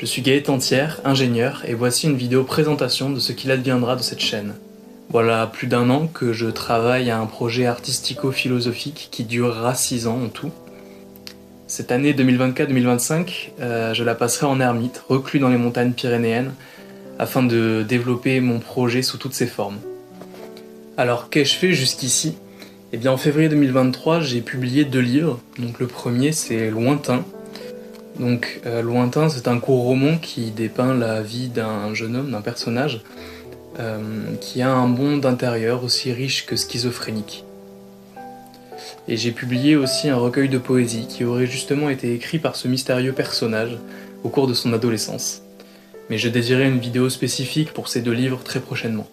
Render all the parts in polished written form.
Je suis Gaëtan Thiers, ingénieur, et voici une vidéo présentation de ce qu'il adviendra de cette chaîne. Voilà plus d'1 an que je travaille à un projet artistico-philosophique qui durera 6 ans en tout. Cette année 2024-2025, je la passerai en ermite, reclus dans les montagnes pyrénéennes, afin de développer mon projet sous toutes ses formes. Alors qu'ai-je fait jusqu'ici ? Eh bien en février 2023, j'ai publié 2 livres. Donc le premier c'est Lointain. Lointain, c'est un court roman qui dépeint la vie d'un jeune homme, d'un personnage, qui a un monde intérieur aussi riche que schizophrénique. Et j'ai publié aussi un recueil de poésie qui aurait justement été écrit par ce mystérieux personnage au cours de son adolescence. Mais je désirais une vidéo spécifique pour ces 2 livres très prochainement.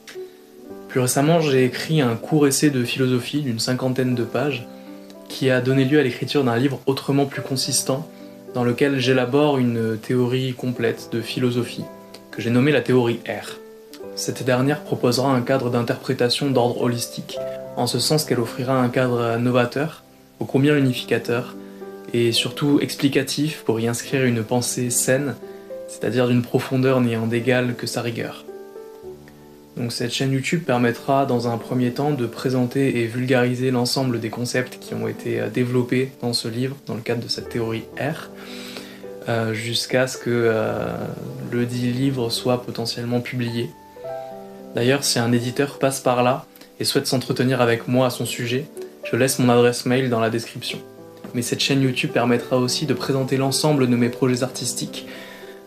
Plus récemment, j'ai écrit un court essai de philosophie d'une 50aine de pages qui a donné lieu à l'écriture d'un livre autrement plus consistant dans lequel j'élabore une théorie complète de philosophie que j'ai nommée la théorie R. Cette dernière proposera un cadre d'interprétation d'ordre holistique, en ce sens qu'elle offrira un cadre novateur, ô combien unificateur, et surtout explicatif pour y inscrire une pensée saine, c'est-à-dire d'une profondeur n'ayant d'égal que sa rigueur. Donc cette chaîne YouTube permettra dans un premier temps de présenter et vulgariser l'ensemble des concepts qui ont été développés dans ce livre, dans le cadre de cette théorie R, jusqu'à ce que le dit livre soit potentiellement publié. D'ailleurs, si un éditeur passe par là et souhaite s'entretenir avec moi à son sujet, je laisse mon adresse mail dans la description. Mais cette chaîne YouTube permettra aussi de présenter l'ensemble de mes projets artistiques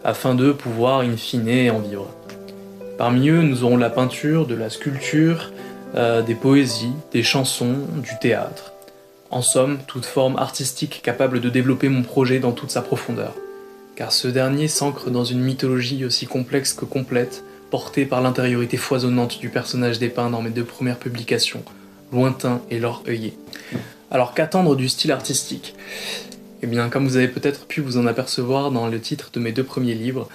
afin de pouvoir, in fine, en vivre. Parmi eux, nous aurons de la peinture, de la sculpture, des poésies, des chansons, du théâtre. En somme, toute forme artistique capable de développer mon projet dans toute sa profondeur. Car ce dernier s'ancre dans une mythologie aussi complexe que complète, portée par l'intériorité foisonnante du personnage dépeint dans mes 2 premières publications, Lointain et L'Or œillé. Alors qu'attendre du style artistique ? Eh bien, comme vous avez peut-être pu vous en apercevoir dans le titre de mes 2 premiers livres,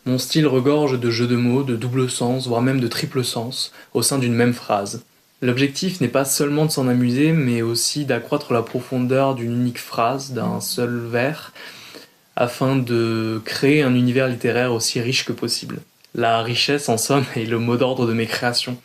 mon style regorge de jeux de mots, de double sens, voire même de triple sens, au sein d'une même phrase. L'objectif n'est pas seulement de s'en amuser, mais aussi d'accroître la profondeur d'une unique phrase, d'un seul vers, afin de créer un univers littéraire aussi riche que possible. La richesse, en somme, est le mot d'ordre de mes créations,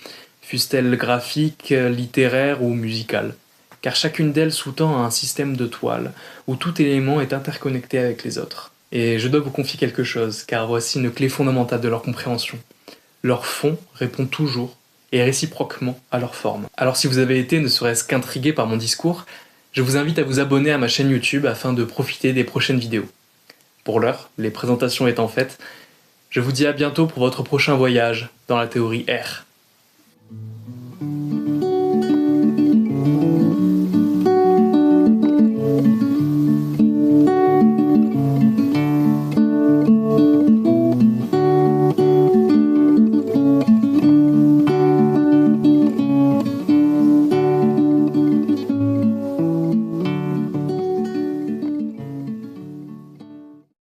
fussent-elles graphiques, littéraires ou musicales. Car chacune d'elles sous-tend à un système de toile, où tout élément est interconnecté avec les autres. Et je dois vous confier quelque chose, car voici une clé fondamentale de leur compréhension. Leur fond répond toujours, et réciproquement, à leur forme. Alors si vous avez été ne serait-ce qu'intrigué par mon discours, je vous invite à vous abonner à ma chaîne YouTube afin de profiter des prochaines vidéos. Pour l'heure, les présentations étant faites, je vous dis à bientôt pour votre prochain voyage dans la théorie R.